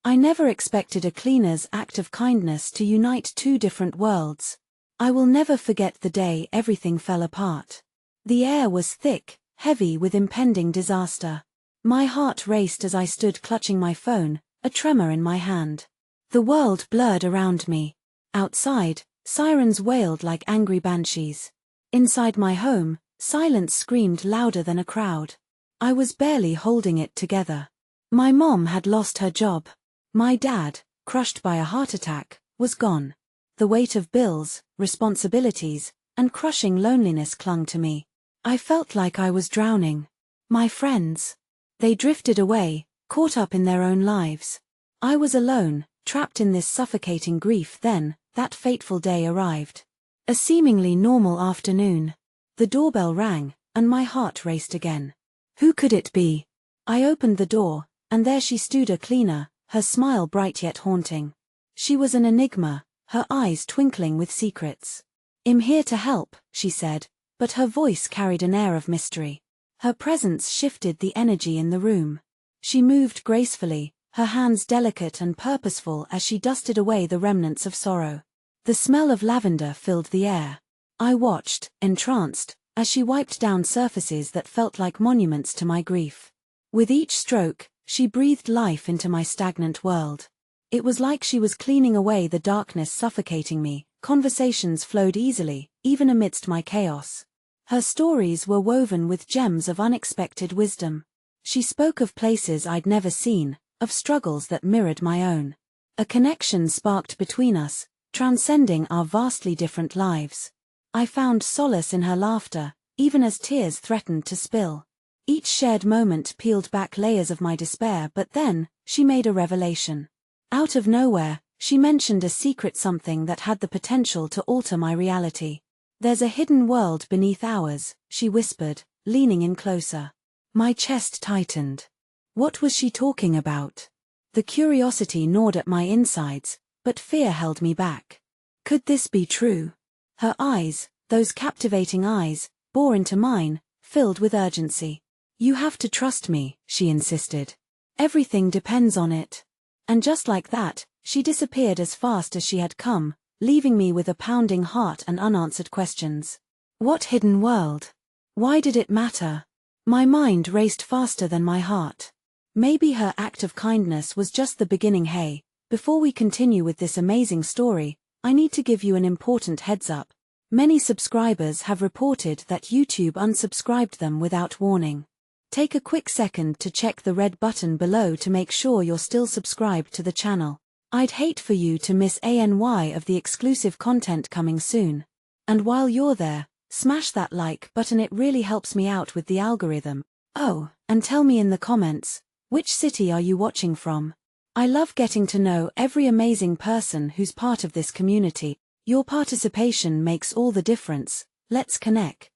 I never expected a cleaner's act of kindness to unite two different worlds. I will never forget the day everything fell apart. The air was thick, heavy with impending disaster. My heart raced as I stood clutching my phone, a tremor in my hand. The world blurred around me. Outside, sirens wailed like angry banshees. Inside my home, silence screamed louder than a crowd. I was barely holding it together. My mom had lost her job. My dad, crushed by a heart attack, was gone. The weight of bills, responsibilities, and crushing loneliness clung to me. I felt like I was drowning. My friends, they drifted away, caught up in their own lives. I was alone, trapped in this suffocating grief. Then, that fateful day arrived. A seemingly normal afternoon. The doorbell rang, and my heart raced again. Who could it be? I opened the door, and there she stood, a cleaner, her smile bright yet haunting. She was an enigma, her eyes twinkling with secrets. "I'm here to help," she said, but her voice carried an air of mystery. Her presence shifted the energy in the room. She moved gracefully, her hands delicate and purposeful as she dusted away the remnants of sorrow. The smell of lavender filled the air. I watched, entranced, as she wiped down surfaces that felt like monuments to my grief. With each stroke, she breathed life into my stagnant world. It was like she was cleaning away the darkness suffocating me. Conversations flowed easily, even amidst my chaos. Her stories were woven with gems of unexpected wisdom. She spoke of places I'd never seen, of struggles that mirrored my own. A connection sparked between us, transcending our vastly different lives. I found solace in her laughter, even as tears threatened to spill. Each shared moment peeled back layers of my despair, but then, she made a revelation. Out of nowhere, she mentioned a secret, something that had the potential to alter my reality. "There's a hidden world beneath ours," she whispered, leaning in closer. My chest tightened. What was she talking about? The curiosity gnawed at my insides, but fear held me back. Could this be true? Her eyes, those captivating eyes, bore into mine, filled with urgency. "You have to trust me," she insisted. "Everything depends on it." And just like that, she disappeared as fast as she had come, leaving me with a pounding heart and unanswered questions. What hidden world? Why did it matter? My mind raced faster than my heart. Maybe her act of kindness was just the beginning. Hey, before we continue with this amazing story, I need to give you an important heads up. Many subscribers have reported that YouTube unsubscribed them without warning. Take a quick second to check the red button below to make sure you're still subscribed to the channel. I'd hate for you to miss any of the exclusive content coming soon. And while you're there, smash that like button, it really helps me out with the algorithm. Oh, and tell me in the comments, which city are you watching from? I love getting to know every amazing person who's part of this community. Your participation makes all the difference. Let's connect.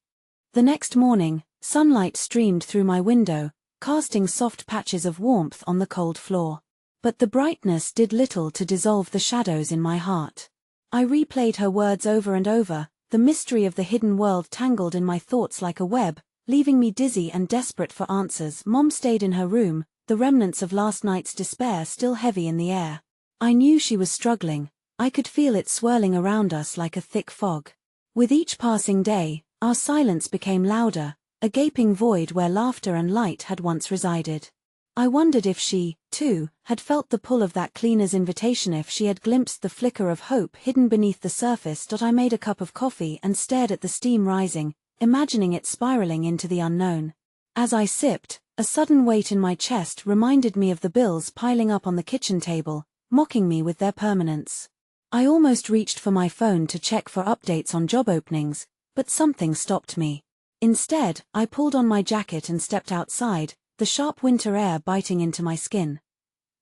The next morning, sunlight streamed through my window, casting soft patches of warmth on the cold floor. But the brightness did little to dissolve the shadows in my heart. I replayed her words over and over, the mystery of the hidden world tangled in my thoughts like a web, leaving me dizzy and desperate for answers. Mom stayed in her room, the remnants of last night's despair still heavy in the air. I knew she was struggling. I could feel it swirling around us like a thick fog. With each passing day, our silence became louder, a gaping void where laughter and light had once resided. I wondered if she, too, had felt the pull of that cleaner's invitation, if she had glimpsed the flicker of hope hidden beneath the surface. I made a cup of coffee and stared at the steam rising, imagining it spiraling into the unknown. As I sipped, a sudden weight in my chest reminded me of the bills piling up on the kitchen table, mocking me with their permanence. I almost reached for my phone to check for updates on job openings, but something stopped me. Instead, I pulled on my jacket and stepped outside, the sharp winter air biting into my skin.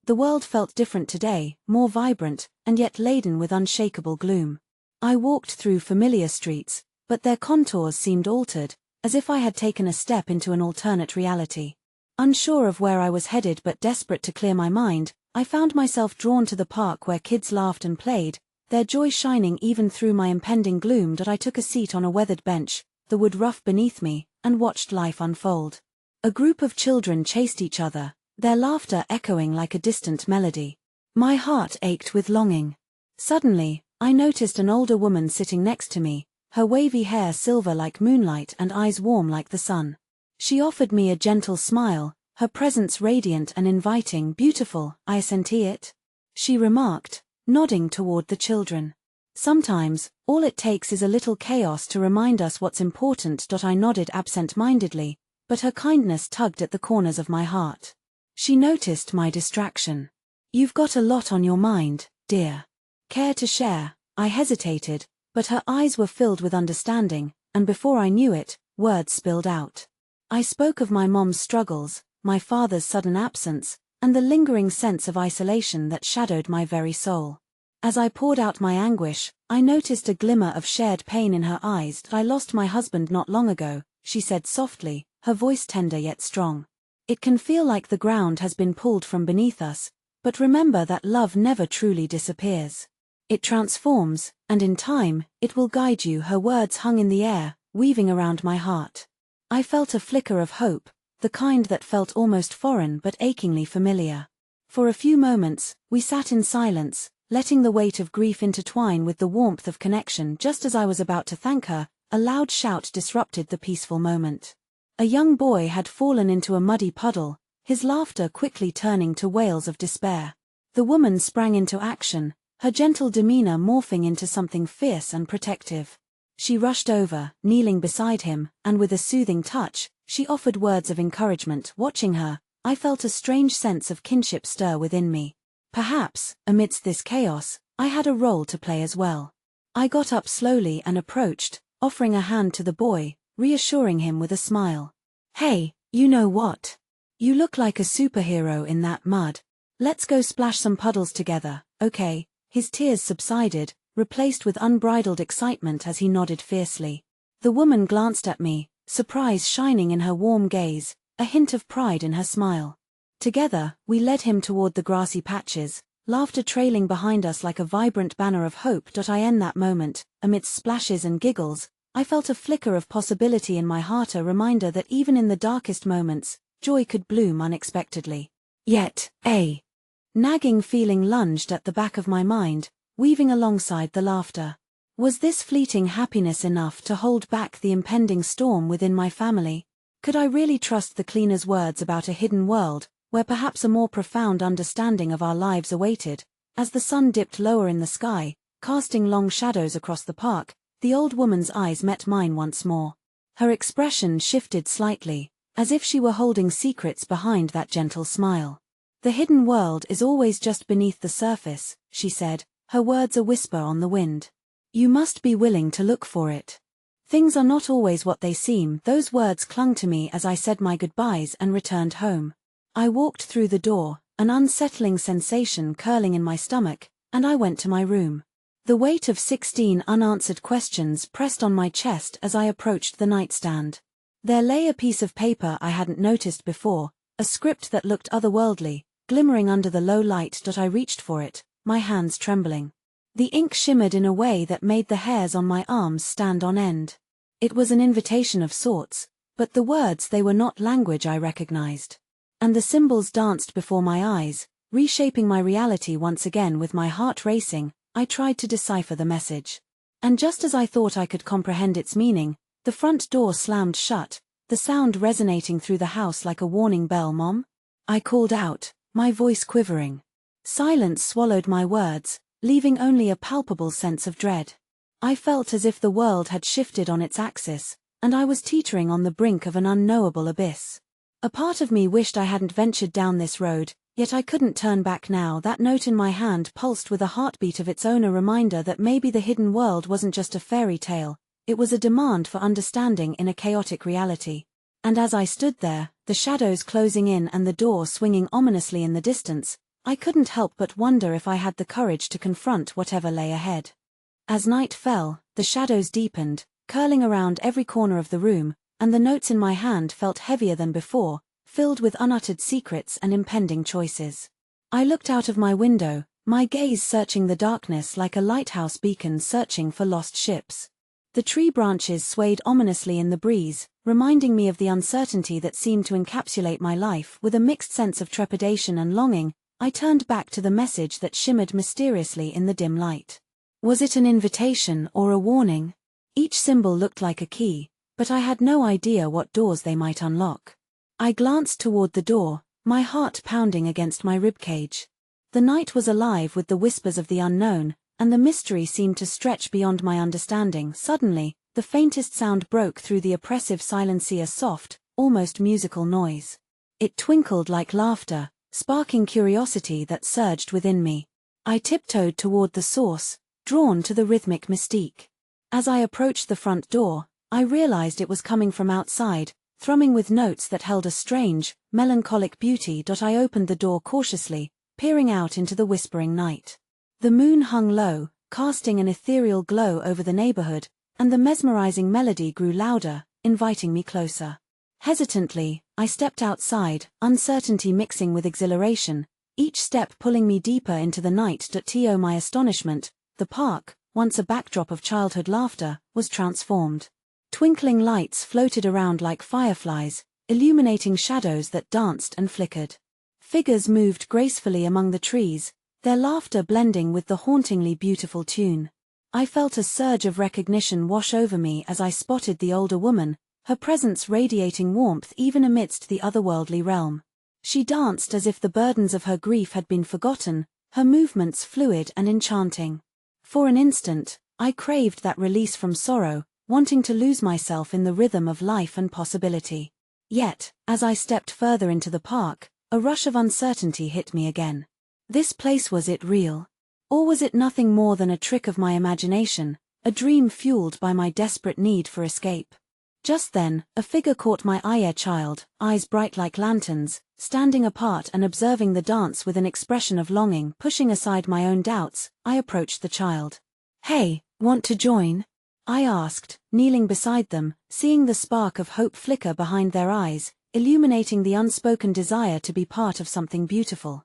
The world felt different today, more vibrant, and yet laden with unshakable gloom. I walked through familiar streets, but their contours seemed altered, as if I had taken a step into an alternate reality. Unsure of where I was headed but desperate to clear my mind, I found myself drawn to the park where kids laughed and played, their joy shining even through my impending gloom. I took a seat on a weathered bench, the wood rough beneath me, and watched life unfold. A group of children chased each other, their laughter echoing like a distant melody. My heart ached with longing. Suddenly, I noticed an older woman sitting next to me, her wavy hair silver like moonlight and eyes warm like the sun. She offered me a gentle smile, her presence radiant and inviting. Beautiful, I senti it, she remarked, nodding toward the children. Sometimes, all it takes is a little chaos to remind us what's important. I nodded absent-mindedly, but her kindness tugged at the corners of my heart. She noticed my distraction. You've got a lot on your mind, dear. Care to share? I hesitated, but her eyes were filled with understanding, and before I knew it, words spilled out. I spoke of my mom's struggles, my father's sudden absence, and the lingering sense of isolation that shadowed my very soul. As I poured out my anguish, I noticed a glimmer of shared pain in her eyes. I lost my husband not long ago, she said softly, her voice tender yet strong. It can feel like the ground has been pulled from beneath us, but remember that love never truly disappears. It transforms, and in time, it will guide you. Her words hung in the air, weaving around my heart. I felt a flicker of hope, the kind that felt almost foreign but achingly familiar. For a few moments, we sat in silence, letting the weight of grief intertwine with the warmth of connection. Just as I was about to thank her, a loud shout disrupted the peaceful moment. A young boy had fallen into a muddy puddle, his laughter quickly turning to wails of despair. The woman sprang into action, her gentle demeanor morphing into something fierce and protective. She rushed over, kneeling beside him, and with a soothing touch, she offered words of encouragement. Watching her, I felt a strange sense of kinship stir within me. Perhaps, amidst this chaos, I had a role to play as well. I got up slowly and approached, offering a hand to the boy, reassuring him with a smile. Hey, you know what? You look like a superhero in that mud. Let's go splash some puddles together, okay? His tears subsided, replaced with unbridled excitement as he nodded fiercely. The woman glanced at me, surprise shining in her warm gaze, a hint of pride in her smile. Together, we led him toward the grassy patches, laughter trailing behind us like a vibrant banner of hope. In that moment, amidst splashes and giggles, I felt a flicker of possibility in my heart, a reminder that even in the darkest moments, joy could bloom unexpectedly. Yet, a nagging feeling lunged at the back of my mind, weaving alongside the laughter. Was this fleeting happiness enough to hold back the impending storm within my family? Could I really trust the cleaner's words about a hidden world, where perhaps a more profound understanding of our lives awaited? As the sun dipped lower in the sky, casting long shadows across the park, the old woman's eyes met mine once more. Her expression shifted slightly, as if she were holding secrets behind that gentle smile. The hidden world is always just beneath the surface, she said, her words a whisper on the wind. You must be willing to look for it. Things are not always what they seem. Those words clung to me as I said my goodbyes and returned home. I walked through the door, an unsettling sensation curling in my stomach, and I went to my room. The weight of 16 unanswered questions pressed on my chest as I approached the nightstand. There lay a piece of paper I hadn't noticed before, a script that looked otherworldly, glimmering under the low light. I reached for it, my hands trembling. The ink shimmered in a way that made the hairs on my arms stand on end. It was an invitation of sorts, but the words, they were not language I recognized. And the symbols danced before my eyes, reshaping my reality once again. With my heart racing, I tried to decipher the message. And just as I thought I could comprehend its meaning, the front door slammed shut, the sound resonating through the house like a warning bell. Mom? I called out, my voice quivering. Silence swallowed my words, leaving only a palpable sense of dread. I felt as if the world had shifted on its axis, and I was teetering on the brink of an unknowable abyss. A part of me wished I hadn't ventured down this road, yet I couldn't turn back now. That note in my hand pulsed with a heartbeat of its own, a reminder that maybe the hidden world wasn't just a fairy tale, it was a demand for understanding in a chaotic reality. And as I stood there, the shadows closing in and the door swinging ominously in the distance, I couldn't help but wonder if I had the courage to confront whatever lay ahead. As night fell, the shadows deepened, curling around every corner of the room, and the notes in my hand felt heavier than before, filled with unuttered secrets and impending choices. I looked out of my window, my gaze searching the darkness like a lighthouse beacon searching for lost ships. The tree branches swayed ominously in the breeze, reminding me of the uncertainty that seemed to encapsulate my life. With a mixed sense of trepidation and longing, I turned back to the message that shimmered mysteriously in the dim light. Was it an invitation or a warning? Each symbol looked like a key, but I had no idea what doors they might unlock. I glanced toward the door, my heart pounding against my ribcage. The night was alive with the whispers of the unknown, and the mystery seemed to stretch beyond my understanding. Suddenly, the faintest sound broke through the oppressive silence, a soft, almost musical noise. It twinkled like laughter, sparking curiosity that surged within me. I tiptoed toward the source, drawn to the rhythmic mystique. As I approached the front door, I realized it was coming from outside, thrumming with notes that held a strange, melancholic beauty. I opened the door cautiously, peering out into the whispering night. The moon hung low, casting an ethereal glow over the neighborhood, and the mesmerizing melody grew louder, inviting me closer. Hesitantly, I stepped outside, uncertainty mixing with exhilaration, each step pulling me deeper into the night. To my astonishment, the park, once a backdrop of childhood laughter, was transformed. Twinkling lights floated around like fireflies, illuminating shadows that danced and flickered. Figures moved gracefully among the trees, their laughter blending with the hauntingly beautiful tune. I felt a surge of recognition wash over me as I spotted the older woman, her presence radiating warmth even amidst the otherworldly realm. She danced as if the burdens of her grief had been forgotten, her movements fluid and enchanting. For an instant, I craved that release from sorrow, wanting to lose myself in the rhythm of life and possibility. Yet, as I stepped further into the park, a rush of uncertainty hit me again. This place, was it real? Or was it nothing more than a trick of my imagination, a dream fueled by my desperate need for escape? Just then, a figure caught my eye, a child, eyes bright like lanterns, standing apart and observing the dance with an expression of longing. Pushing aside my own doubts, I approached the child. "Hey, want to join?" I asked, kneeling beside them, seeing the spark of hope flicker behind their eyes, illuminating the unspoken desire to be part of something beautiful.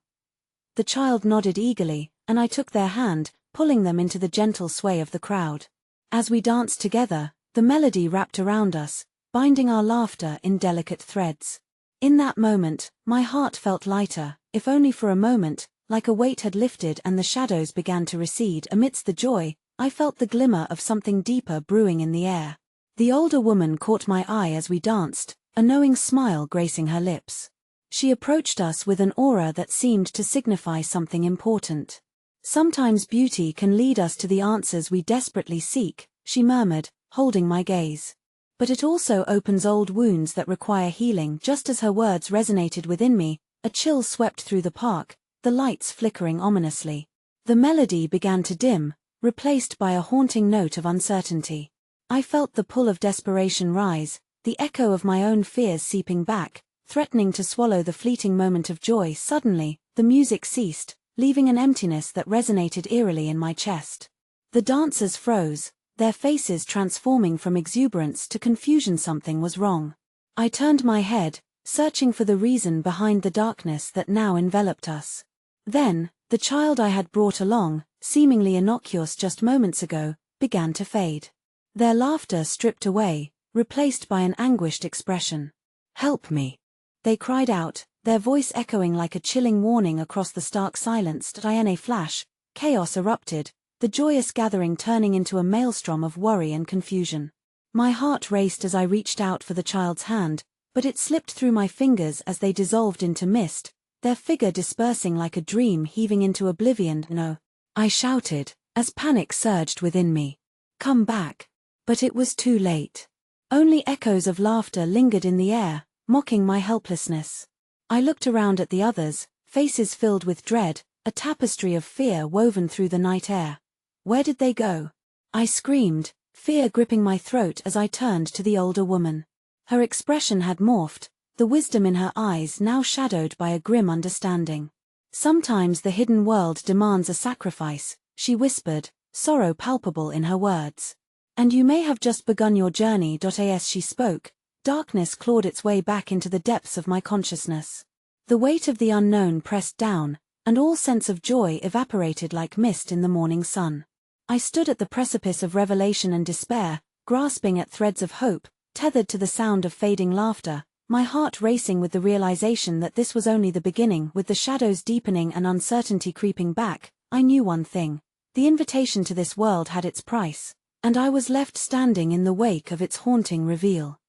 The child nodded eagerly, and I took their hand, pulling them into the gentle sway of the crowd. As we danced together, the melody wrapped around us, binding our laughter in delicate threads. In that moment, my heart felt lighter, if only for a moment, like a weight had lifted and the shadows began to recede. Amidst the joy, I felt the glimmer of something deeper brewing in the air. The older woman caught my eye as we danced, a knowing smile gracing her lips. She approached us with an aura that seemed to signify something important. "Sometimes beauty can lead us to the answers we desperately seek," she murmured, holding my gaze. "But it also opens old wounds that require healing." Just as her words resonated within me, a chill swept through the park, the lights flickering ominously. The melody began to dim, replaced by a haunting note of uncertainty. I felt the pull of desperation rise, the echo of my own fears seeping back, threatening to swallow the fleeting moment of joy. Suddenly, the music ceased, leaving an emptiness that resonated eerily in my chest. The dancers froze, their faces transforming from exuberance to confusion. Something was wrong. I turned my head, searching for the reason behind the darkness that now enveloped us. Then, the child I had brought along, seemingly innocuous just moments ago, began to fade. Their laughter stripped away, replaced by an anguished expression. "Help me!" they cried out, their voice echoing like a chilling warning across the stark silence. In a flash, chaos erupted, the joyous gathering turning into a maelstrom of worry and confusion. My heart raced as I reached out for the child's hand, but it slipped through my fingers as they dissolved into mist, their figure dispersing like a dream heaving into oblivion. "No!" I shouted, as panic surged within me. "Come back!" But it was too late. Only echoes of laughter lingered in the air, mocking my helplessness. I looked around at the others, faces filled with dread, a tapestry of fear woven through the night air. Where did they go? I screamed, fear gripping my throat as I turned to the older woman. Her expression had morphed, the wisdom in her eyes now shadowed by a grim understanding. "Sometimes the hidden world demands a sacrifice," she whispered, sorrow palpable in her words. "And you may have just begun your journey." As she spoke, darkness clawed its way back into the depths of my consciousness. The weight of the unknown pressed down, and all sense of joy evaporated like mist in the morning sun. I stood at the precipice of revelation and despair, grasping at threads of hope, tethered to the sound of fading laughter, My heart racing with the realization that this was only the beginning. With the shadows deepening and uncertainty creeping back, I knew one thing. The invitation to this world had its price, and I was left standing in the wake of its haunting reveal.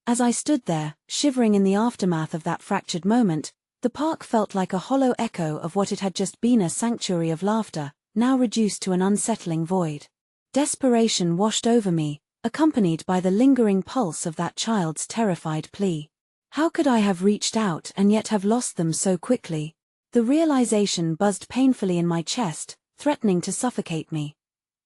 As I stood there, shivering in the aftermath of that fractured moment, the park felt like a hollow echo of what it had just been, a sanctuary of laughter, now reduced to an unsettling void. Desperation washed over me, accompanied by the lingering pulse of that child's terrified plea. How could I have reached out and yet have lost them so quickly? The realization buzzed painfully in my chest, threatening to suffocate me.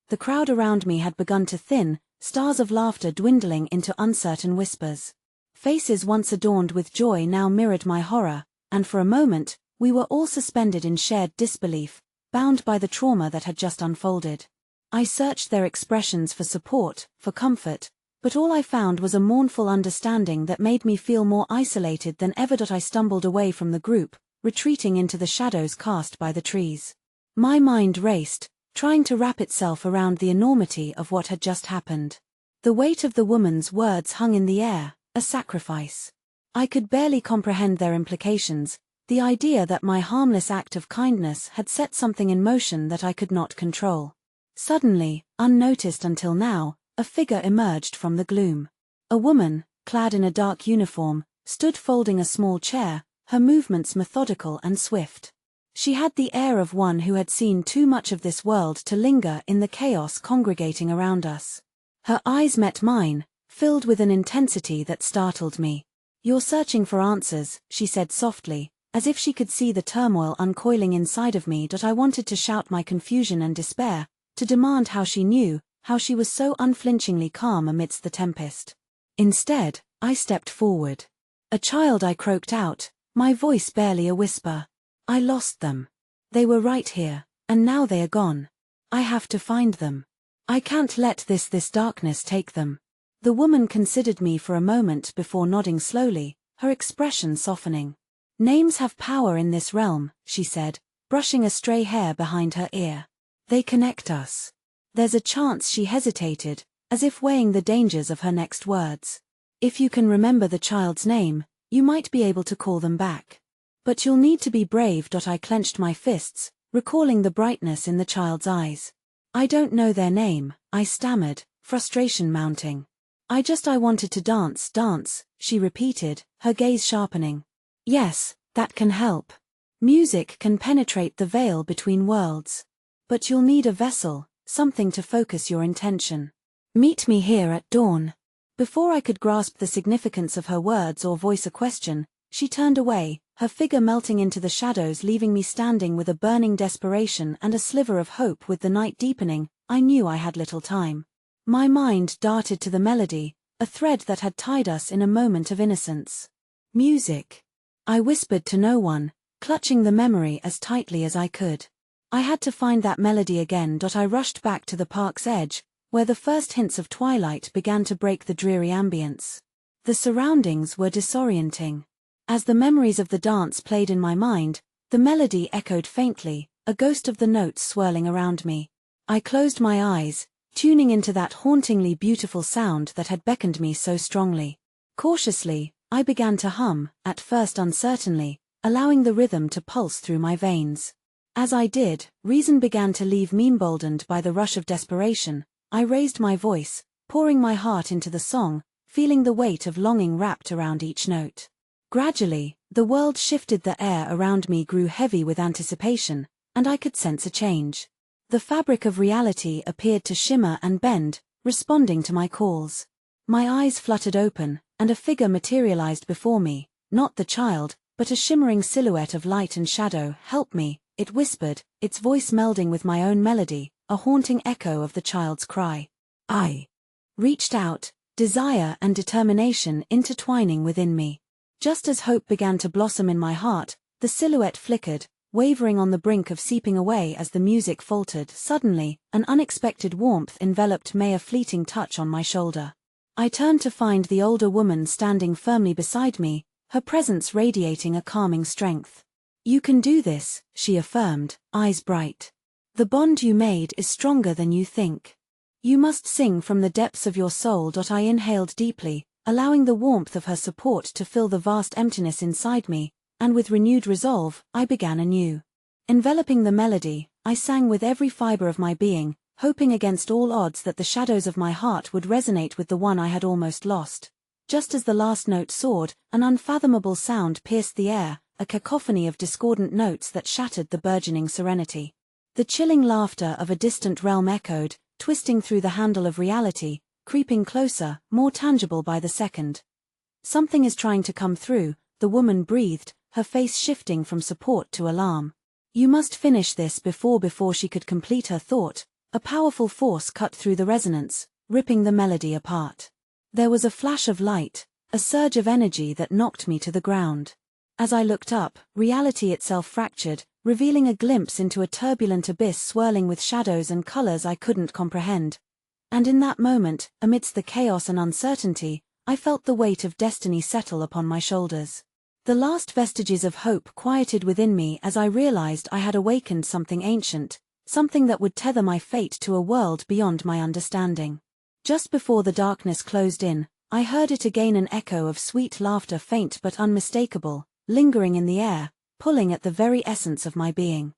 The crowd around me had begun to thin, stars of laughter dwindling into uncertain whispers. Faces once adorned with joy now mirrored my horror, and for a moment, we were all suspended in shared disbelief, bound by the trauma that had just unfolded. I searched their expressions for support, for comfort, but all I found was a mournful understanding that made me feel more isolated than ever. I stumbled away from the group, retreating into the shadows cast by the trees. My mind raced, trying to wrap itself around the enormity of what had just happened. The weight of the woman's words hung in the air, a sacrifice. I could barely comprehend their implications, the idea that my harmless act of kindness had set something in motion that I could not control. Suddenly, unnoticed until now, a figure emerged from the gloom. A woman, clad in a dark uniform, stood folding a small chair, her movements methodical and swift. She had the air of one who had seen too much of this world to linger in the chaos congregating around us. Her eyes met mine, filled with an intensity that startled me. "You're searching for answers," she said softly, as if she could see the turmoil uncoiling inside of me. I wanted to shout my confusion and despair, to demand how she knew, how she was so unflinchingly calm amidst the tempest. Instead, I stepped forward. "A child," I croaked out, my voice barely a whisper. "I lost them. They were right here, and now they are gone. I have to find them. I can't let this darkness take them." The woman considered me for a moment before nodding slowly, her expression softening. "Names have power in this realm," she said, brushing a stray hair behind her ear. "They connect us." There's a chance. She hesitated, as if weighing the dangers of her next words. "If you can remember the child's name, you might be able to call them back. But you'll need to be brave." I clenched my fists, recalling the brightness in the child's eyes. "I don't know their name," I stammered, frustration mounting. I wanted to dance," she repeated, her gaze sharpening. "Yes, that can help. Music can penetrate the veil between worlds. But you'll need a vessel, something to focus your intention. Meet me here at dawn." Before I could grasp the significance of her words or voice a question, she turned away, her figure melting into the shadows, leaving me standing with a burning desperation and a sliver of hope. With the night deepening, I knew I had little time. My mind darted to the melody, a thread that had tied us in a moment of innocence. "Music," I whispered to no one, clutching the memory as tightly as I could. I had to find that melody again. I rushed back to the park's edge, where the first hints of twilight began to break the dreary ambience. The surroundings were disorienting. As the memories of the dance played in my mind, the melody echoed faintly, a ghost of the notes swirling around me. I closed my eyes, tuning into that hauntingly beautiful sound that had beckoned me so strongly. Cautiously, I began to hum, at first uncertainly, allowing the rhythm to pulse through my veins. As I did, reason began to leave me. Emboldened by the rush of desperation, I raised my voice, pouring my heart into the song, feeling the weight of longing wrapped around each note. Gradually, the world shifted. The air around me grew heavy with anticipation, and I could sense a change. The fabric of reality appeared to shimmer and bend, responding to my calls. My eyes fluttered open, and a figure materialized before me, not the child, but a shimmering silhouette of light and shadow. "Help me," it whispered, its voice melding with my own melody, a haunting echo of the child's cry. I reached out, desire and determination intertwining within me. Just as hope began to blossom in my heart, the silhouette flickered, wavering on the brink of seeping away as the music faltered. Suddenly, an unexpected warmth enveloped me, a fleeting touch on my shoulder. I turned to find the older woman standing firmly beside me, her presence radiating a calming strength. "You can do this," she affirmed, eyes bright. "The bond you made is stronger than you think. You must sing from the depths of your soul." I inhaled deeply, allowing the warmth of her support to fill the vast emptiness inside me, and with renewed resolve, I began anew. Enveloping the melody, I sang with every fiber of my being, hoping against all odds that the shadows of my heart would resonate with the one I had almost lost. Just as the last note soared, an unfathomable sound pierced the air, a cacophony of discordant notes that shattered the burgeoning serenity. The chilling laughter of a distant realm echoed, twisting through the handle of reality, creeping closer, more tangible by the second. "Something is trying to come through," the woman breathed, her face shifting from support to alarm. "You must finish this before she could complete her thought." A powerful force cut through the resonance, ripping the melody apart. There was a flash of light, a surge of energy that knocked me to the ground. As I looked up, reality itself fractured, revealing a glimpse into a turbulent abyss swirling with shadows and colors I couldn't comprehend. And in that moment, amidst the chaos and uncertainty, I felt the weight of destiny settle upon my shoulders. The last vestiges of hope quieted within me as I realized I had awakened something ancient, something that would tether my fate to a world beyond my understanding. Just before the darkness closed in, I heard it again, an echo of sweet laughter, faint but unmistakable, lingering in the air, pulling at the very essence of my being.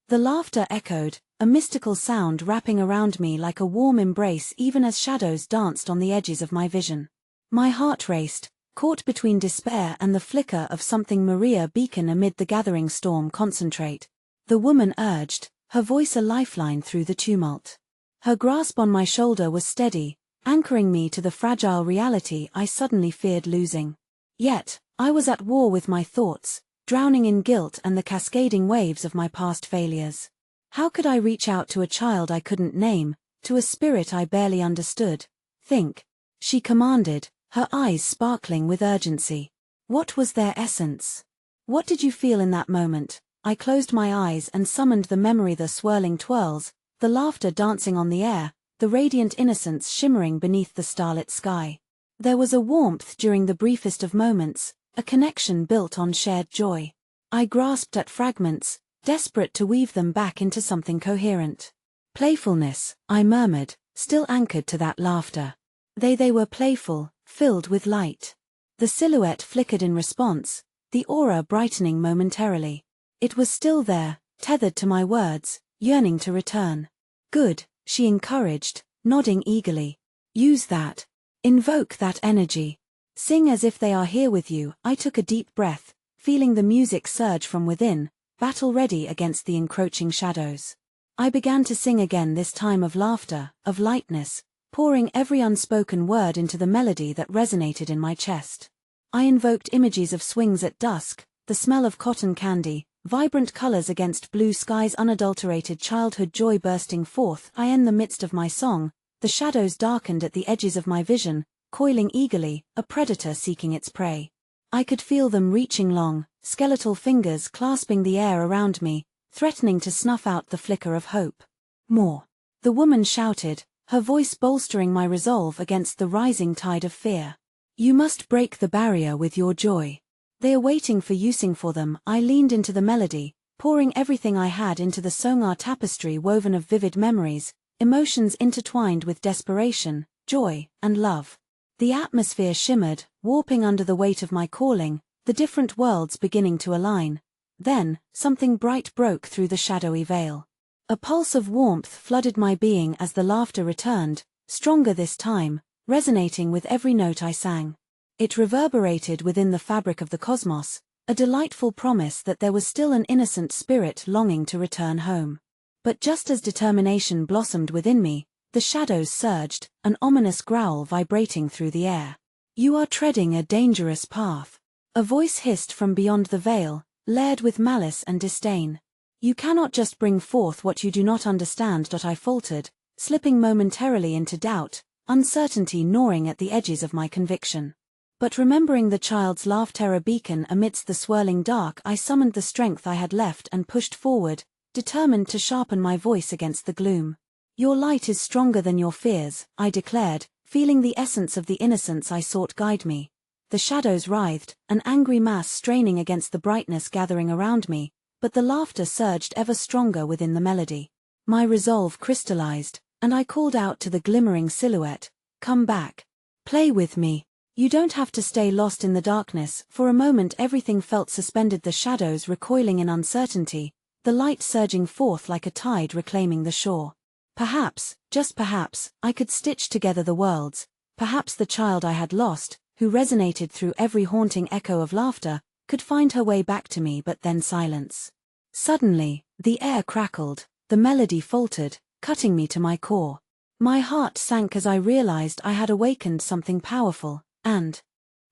The laughter echoed, a mystical sound wrapping around me like a warm embrace even as shadows danced on the edges of my vision. My heart raced, caught between despair and the flicker of something. "Maria, beacon amid the gathering storm, concentrate," the woman urged, her voice a lifeline through the tumult. Her grasp on my shoulder was steady, anchoring me to the fragile reality I suddenly feared losing. Yet, I was at war with my thoughts, drowning in guilt and the cascading waves of my past failures. How could I reach out to a child I couldn't name, to a spirit I barely understood? "Think," she commanded, her eyes sparkling with urgency. What was their essence? What did you feel in that moment? I closed my eyes and summoned the memory, the swirling twirls, the laughter dancing on the air, the radiant innocence shimmering beneath the starlit sky. There was a warmth during the briefest of moments, a connection built on shared joy. I grasped at fragments, desperate to weave them back into something coherent. "Playfulness," I murmured, still anchored to that laughter. They were playful, filled with light. The silhouette flickered in response, the aura brightening momentarily. It was still there, tethered to my words, yearning to return. "Good," she encouraged, nodding eagerly. "Use that. Invoke that energy. Sing as if they are here with you." I took a deep breath, feeling the music surge from within, battle-ready against the encroaching shadows. I began to sing again, this time of laughter, of lightness, pouring every unspoken word into the melody that resonated in my chest. I invoked images of swings at dusk, the smell of cotton candy, vibrant colors against blue skies, unadulterated childhood joy bursting forth. In the midst of my song, the shadows darkened at the edges of my vision, coiling eagerly, a predator seeking its prey. I could feel them reaching long, skeletal fingers clasping the air around me, threatening to snuff out the flicker of hope. "More," the woman shouted, her voice bolstering my resolve against the rising tide of fear. "You must break the barrier with your joy. They are waiting for you. Sing for them." I leaned into the melody, pouring everything I had into the songar tapestry woven of vivid memories, emotions intertwined with desperation, joy, and love. The atmosphere shimmered, warping under the weight of my calling, the different worlds beginning to align. Then, something bright broke through the shadowy veil. A pulse of warmth flooded my being as the laughter returned, stronger this time, resonating with every note I sang. It reverberated within the fabric of the cosmos, a delightful promise that there was still an innocent spirit longing to return home. But just as determination blossomed within me, the shadows surged, an ominous growl vibrating through the air. "You are treading a dangerous path," a voice hissed from beyond the veil, layered with malice and disdain. "You cannot just bring forth what you do not understand." I faltered, slipping momentarily into doubt, uncertainty gnawing at the edges of my conviction. But remembering the child's laughter, a beacon amidst the swirling dark, I summoned the strength I had left and pushed forward, determined to sharpen my voice against the gloom. "Your light is stronger than your fears," I declared, feeling the essence of the innocence I sought guide me. The shadows writhed, an angry mass straining against the brightness gathering around me, but the laughter surged ever stronger within the melody. My resolve crystallized, and I called out to the glimmering silhouette, "Come back. Play with me." You don't have to stay lost in the darkness. For a moment everything felt suspended, the shadows recoiling in uncertainty, the light surging forth like a tide reclaiming the shore. Perhaps, just perhaps, I could stitch together the worlds. Perhaps the child I had lost, who resonated through every haunting echo of laughter, could find her way back to me. But then silence. Suddenly, the air crackled, the melody faltered, cutting me to my core. My heart sank as I realized I had awakened something powerful, and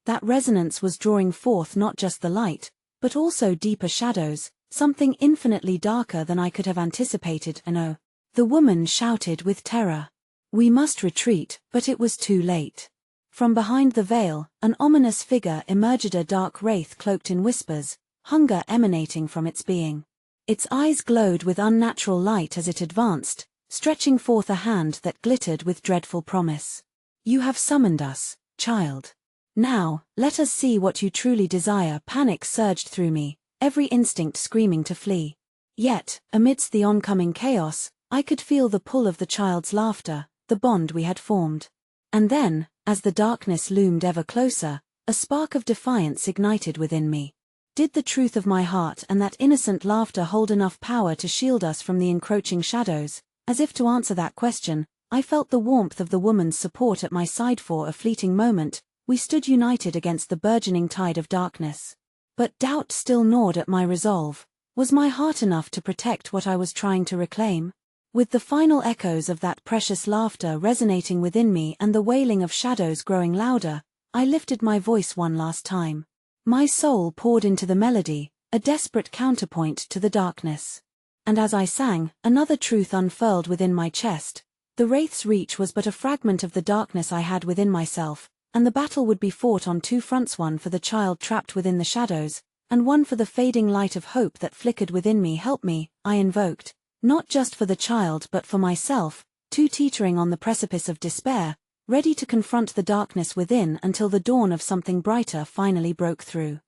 that resonance was drawing forth not just the light, but also deeper shadows, something infinitely darker than I could have anticipated. And oh, the woman shouted with terror. We must retreat, but it was too late. From behind the veil, an ominous figure emerged, a dark wraith cloaked in whispers, hunger emanating from its being. Its eyes glowed with unnatural light as it advanced, stretching forth a hand that glittered with dreadful promise. You have summoned us, child. Now, let us see what you truly desire. Panic surged through me, every instinct screaming to flee. Yet, amidst the oncoming chaos, I could feel the pull of the child's laughter, the bond we had formed. And then, as the darkness loomed ever closer, a spark of defiance ignited within me. Did the truth of my heart and that innocent laughter hold enough power to shield us from the encroaching shadows? As if to answer that question, I felt the warmth of the woman's support at my side. For a fleeting moment, we stood united against the burgeoning tide of darkness. But doubt still gnawed at my resolve. Was my heart enough to protect what I was trying to reclaim? With the final echoes of that precious laughter resonating within me and the wailing of shadows growing louder, I lifted my voice one last time. My soul poured into the melody, a desperate counterpoint to the darkness. And as I sang, another truth unfurled within my chest. The wraith's reach was but a fragment of the darkness I had within myself, and the battle would be fought on two fronts, one for the child trapped within the shadows, and one for the fading light of hope that flickered within me. Help me, I invoked. Not just for the child but for myself, too teetering on the precipice of despair, ready to confront the darkness within until the dawn of something brighter finally broke through.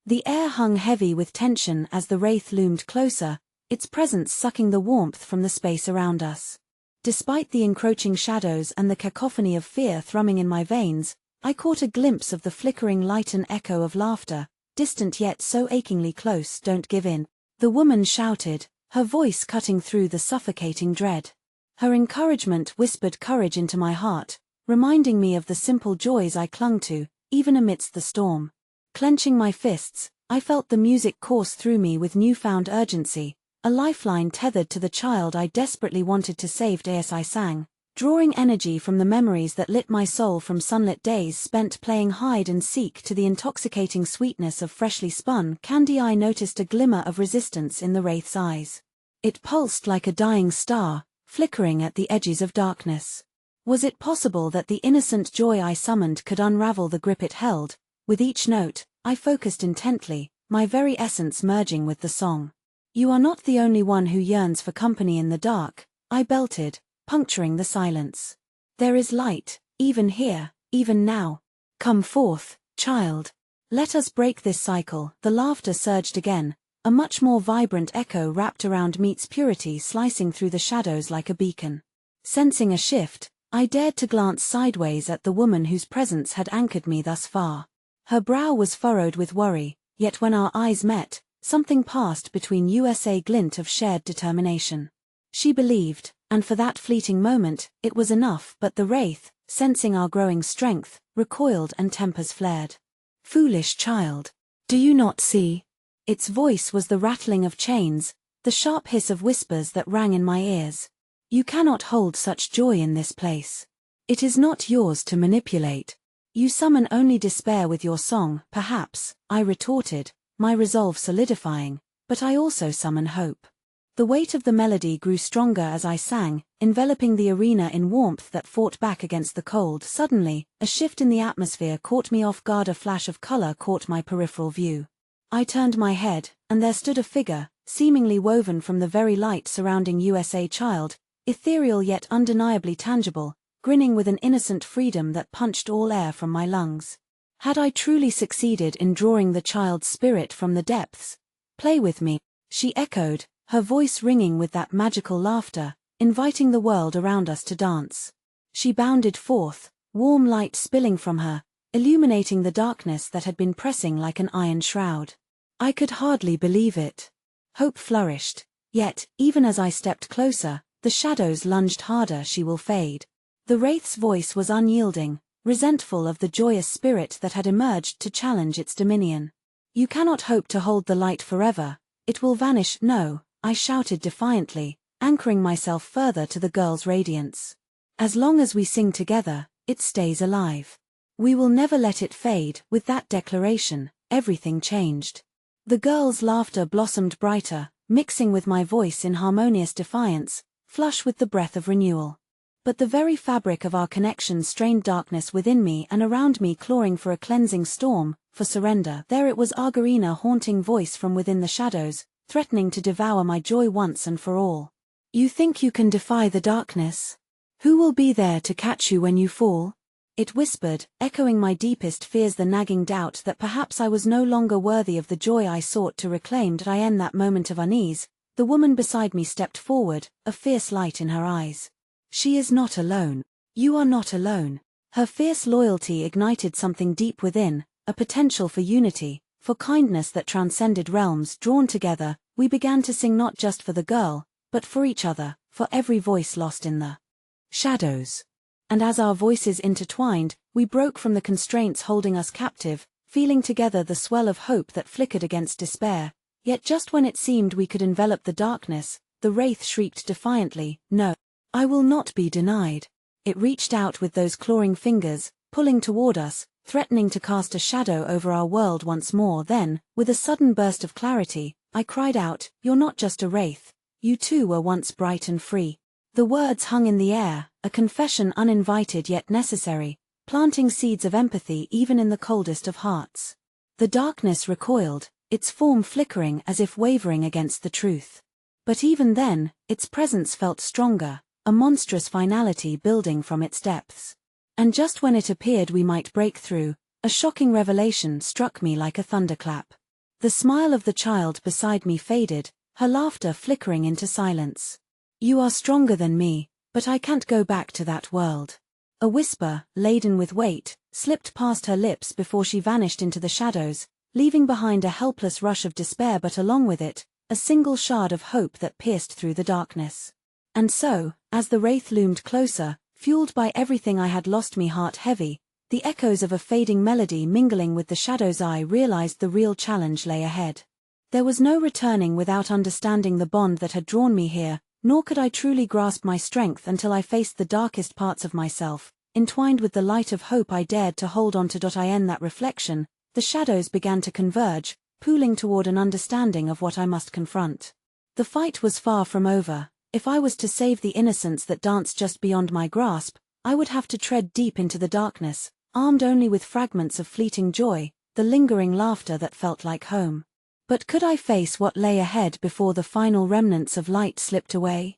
The air hung heavy with tension as the wraith loomed closer, its presence sucking the warmth from the space around us. Despite the encroaching shadows and the cacophony of fear thrumming in my veins, I caught a glimpse of the flickering light, an echo of laughter, distant yet so achingly close. Don't give in, the woman shouted, her voice cutting through the suffocating dread. Her encouragement whispered courage into my heart, reminding me of the simple joys I clung to, even amidst the storm. Clenching my fists, I felt the music course through me with newfound urgency, a lifeline tethered to the child I desperately wanted to save. As I sang, drawing energy from the memories that lit my soul from sunlit days spent playing hide and seek to the intoxicating sweetness of freshly spun candy, I noticed a glimmer of resistance in the wraith's eyes. It pulsed like a dying star, flickering at the edges of darkness. Was it possible that the innocent joy I summoned could unravel the grip it held? With each note, I focused intently, my very essence merging with the song. You are not the only one who yearns for company in the dark, I belted, puncturing the silence. There is light, even here, even now. Come forth, child. Let us break this cycle. The laughter surged again, a much more vibrant echo wrapped around meat's purity, slicing through the shadows like a beacon. Sensing a shift, I dared to glance sideways at the woman whose presence had anchored me thus far. Her brow was furrowed with worry, yet when our eyes met, something passed between us, a glint of shared determination. She believed, and for that fleeting moment, it was enough. But the wraith, sensing our growing strength, recoiled and tempers flared. Foolish child. Do you not see? Its voice was the rattling of chains, the sharp hiss of whispers that rang in my ears. You cannot hold such joy in this place. It is not yours to manipulate. You summon only despair with your song. Perhaps, I retorted, my resolve solidifying, but I also summon hope. The weight of the melody grew stronger as I sang, enveloping the arena in warmth that fought back against the cold. Suddenly, a shift in the atmosphere caught me off guard. A flash of color caught my peripheral view. I turned my head, and there stood a figure, seemingly woven from the very light surrounding us, a child, ethereal yet undeniably tangible, grinning with an innocent freedom that punched all air from my lungs. Had I truly succeeded in drawing the child's spirit from the depths? Play with me, she echoed, her voice ringing with that magical laughter, inviting the world around us to dance. She bounded forth, warm light spilling from her, illuminating the darkness that had been pressing like an iron shroud. I could hardly believe it. Hope flourished. Yet, even as I stepped closer, the shadows lunged harder. She will fade. The wraith's voice was unyielding, resentful of the joyous spirit that had emerged to challenge its dominion. You cannot hope to hold the light forever. It will vanish. No, I shouted defiantly, anchoring myself further to the girl's radiance. As long as we sing together, it stays alive. We will never let it fade. With that declaration, everything changed. The girl's laughter blossomed brighter, mixing with my voice in harmonious defiance, flush with the breath of renewal. But the very fabric of our connection strained darkness within me and around me, clawing for a cleansing storm, for surrender. There it was, Argarina, haunting voice from within the shadows, threatening to devour my joy once and for all. You think you can defy the darkness? Who will be there to catch you when you fall? It whispered, echoing my deepest fears, the nagging doubt that perhaps I was no longer worthy of the joy I sought to reclaim. Did I end that moment of unease? The woman beside me stepped forward, a fierce light in her eyes. She is not alone. You are not alone. Her fierce loyalty ignited something deep within, a potential for unity, for kindness that transcended realms. Drawn together, we began to sing, not just for the girl, but for each other, for every voice lost in the shadows. And as our voices intertwined, we broke from the constraints holding us captive, feeling together the swell of hope that flickered against despair. Yet just when it seemed we could envelop the darkness, the wraith shrieked defiantly, "No, I will not be denied." It reached out with those clawing fingers, pulling toward us, threatening to cast a shadow over our world once more. Then, with a sudden burst of clarity, I cried out, "You're not just a wraith. You too were once bright and free." The words hung in the air, a confession uninvited yet necessary, planting seeds of empathy even in the coldest of hearts. The darkness recoiled, its form flickering as if wavering against the truth. But even then, its presence felt stronger, a monstrous finality building from its depths. And just when it appeared we might break through, a shocking revelation struck me like a thunderclap. The smile of the child beside me faded, her laughter flickering into silence. "You are stronger than me, but I can't go back to that world." A whisper, laden with weight, slipped past her lips before she vanished into the shadows, leaving behind a helpless rush of despair, but along with it, a single shard of hope that pierced through the darkness. And so, as the wraith loomed closer, fueled by everything I had lost, me heart heavy, the echoes of a fading melody mingling with the shadows, I realized the real challenge lay ahead. There was no returning without understanding the bond that had drawn me here, nor could I truly grasp my strength until I faced the darkest parts of myself, entwined with the light of hope I dared to hold on to. In that reflection, the shadows began to converge, pooling toward an understanding of what I must confront. The fight was far from over. If I was to save the innocence that danced just beyond my grasp, I would have to tread deep into the darkness, armed only with fragments of fleeting joy, the lingering laughter that felt like home. But could I face what lay ahead before the final remnants of light slipped away?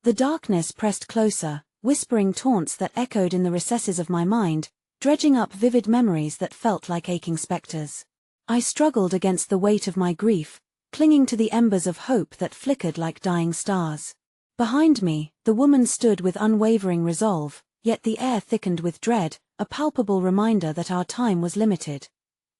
The darkness pressed closer, whispering taunts that echoed in the recesses of my mind, dredging up vivid memories that felt like aching specters. I struggled against the weight of my grief, clinging to the embers of hope that flickered like dying stars. Behind me, the woman stood with unwavering resolve, yet the air thickened with dread, a palpable reminder that our time was limited.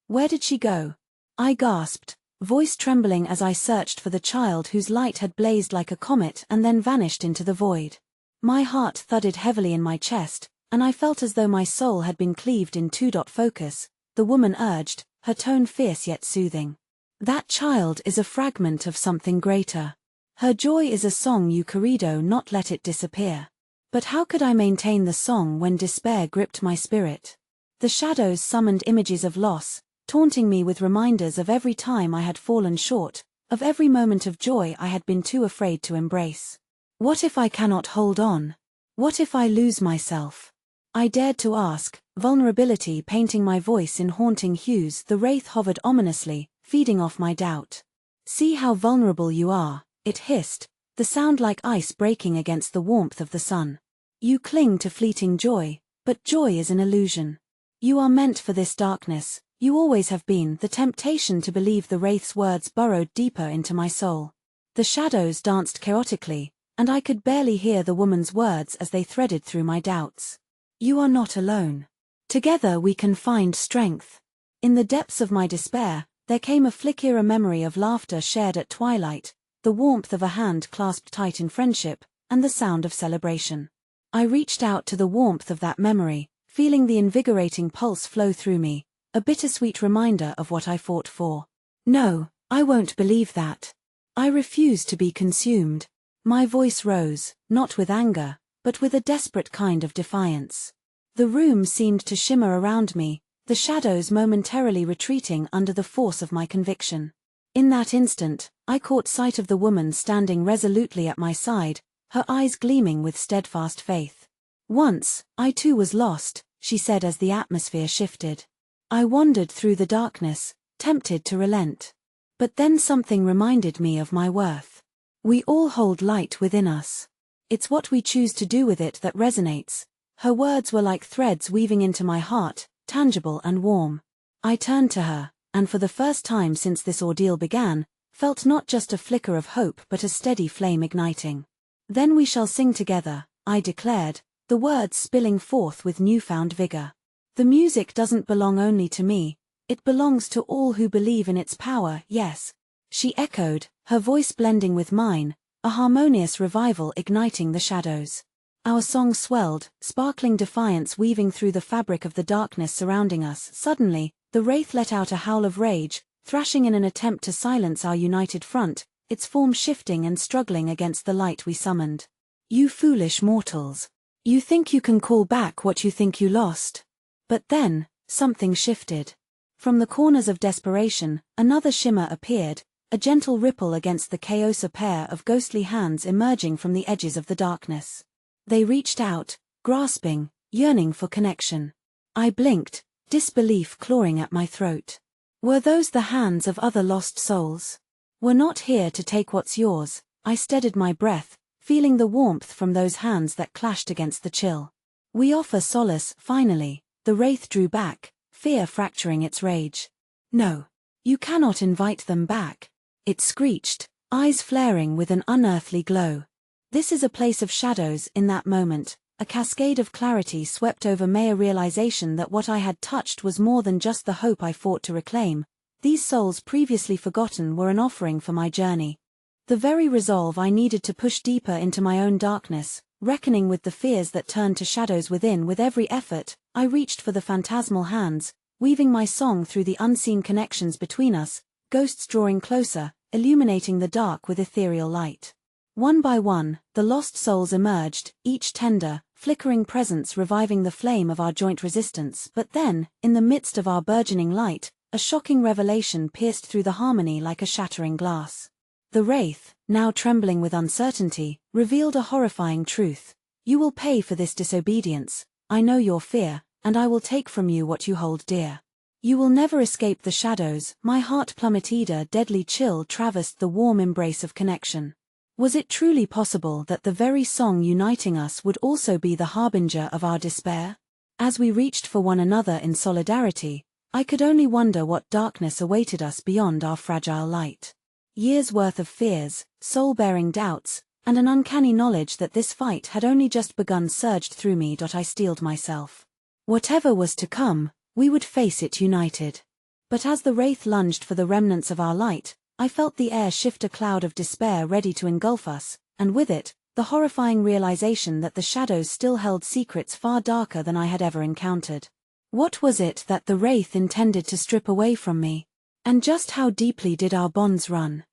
Where did she go? I gasped, voice trembling as I searched for the child whose light had blazed like a comet and then vanished into the void. My heart thudded heavily in my chest, and I felt as though my soul had been cleaved in two. Focus, the woman urged, her tone fierce yet soothing. That child is a fragment of something greater. Her joy is a song, you corrido, not let it disappear. But how could I maintain the song when despair gripped my spirit? The shadows summoned images of loss, taunting me with reminders of every time I had fallen short, of every moment of joy I had been too afraid to embrace. What if I cannot hold on? What if I lose myself? I dared to ask, vulnerability painting my voice in haunting hues. The wraith hovered ominously, feeding off my doubt. "See how vulnerable you are," it hissed, the sound like ice breaking against the warmth of the sun. "You cling to fleeting joy, but joy is an illusion. You are meant for this darkness. You always have been." The temptation to believe the wraith's words burrowed deeper into my soul. The shadows danced chaotically, and I could barely hear the woman's words as they threaded through my doubts. "You are not alone. Together we can find strength. In the depths of my despair, there came a flicker, a memory of laughter shared at twilight, the warmth of a hand clasped tight in friendship, and the sound of celebration. I reached out to the warmth of that memory, feeling the invigorating pulse flow through me, a bittersweet reminder of what I fought for. No, I won't believe that. I refuse to be consumed. My voice rose, not with anger, but with a desperate kind of defiance. The room seemed to shimmer around me, the shadows momentarily retreating under the force of my conviction. In that instant, I caught sight of the woman standing resolutely at my side, her eyes gleaming with steadfast faith. "Once, I too was lost," she said as the atmosphere shifted. "I wandered through the darkness, tempted to relent. But then something reminded me of my worth. We all hold light within us. It's what we choose to do with it that resonates." Her words were like threads weaving into my heart, tangible and warm. I turned to her, and for the first time since this ordeal began, felt not just a flicker of hope but a steady flame igniting. "Then we shall sing together," I declared, the words spilling forth with newfound vigor. "The music doesn't belong only to me, it belongs to all who believe in its power." "Yes," she echoed, her voice blending with mine, a harmonious revival igniting the shadows. Our song swelled, sparkling defiance weaving through the fabric of the darkness surrounding us. Suddenly, the wraith let out a howl of rage, thrashing in an attempt to silence our united front, its form shifting and struggling against the light we summoned. "You foolish mortals. You think you can call back what you think you lost." But then, something shifted. From the corners of desperation, another shimmer appeared, a gentle ripple against the chaos, a pair of ghostly hands emerging from the edges of the darkness. They reached out, grasping, yearning for connection. I blinked, disbelief clawing at my throat. Were those the hands of other lost souls? "We're not here to take what's yours," I steadied my breath, feeling the warmth from those hands that clashed against the chill. "We offer solace." Finally, the wraith drew back, fear fracturing its rage. "No. You cannot invite them back," it screeched, eyes flaring with an unearthly glow. "This is a place of shadows." In that moment, a cascade of clarity swept over me, a realization that what I had touched was more than just the hope I fought to reclaim. These souls previously forgotten were an offering for my journey. The very resolve I needed to push deeper into my own darkness, reckoning with the fears that turned to shadows within. With every effort, I reached for the phantasmal hands, weaving my song through the unseen connections between us, ghosts drawing closer, illuminating the dark with ethereal light. One by one, the lost souls emerged, each tender, flickering presence reviving the flame of our joint resistance. But then, in the midst of our burgeoning light, a shocking revelation pierced through the harmony like a shattering glass. The wraith, now trembling with uncertainty, revealed a horrifying truth. "You will pay for this disobedience. I know your fear, and I will take from you what you hold dear. You will never escape the shadows." My heart plummeted, a deadly chill traversed the warm embrace of connection. Was it truly possible that the very song uniting us would also be the harbinger of our despair? As we reached for one another in solidarity, I could only wonder what darkness awaited us beyond our fragile light. Years' worth of fears, soul-bearing doubts, and an uncanny knowledge that this fight had only just begun surged through me. I steeled myself. Whatever was to come, we would face it united. But as the wraith lunged for the remnants of our light, I felt the air shift, a cloud of despair ready to engulf us, and with it, the horrifying realization that the shadows still held secrets far darker than I had ever encountered. What was it that the wraith intended to strip away from me? And just how deeply did our bonds run?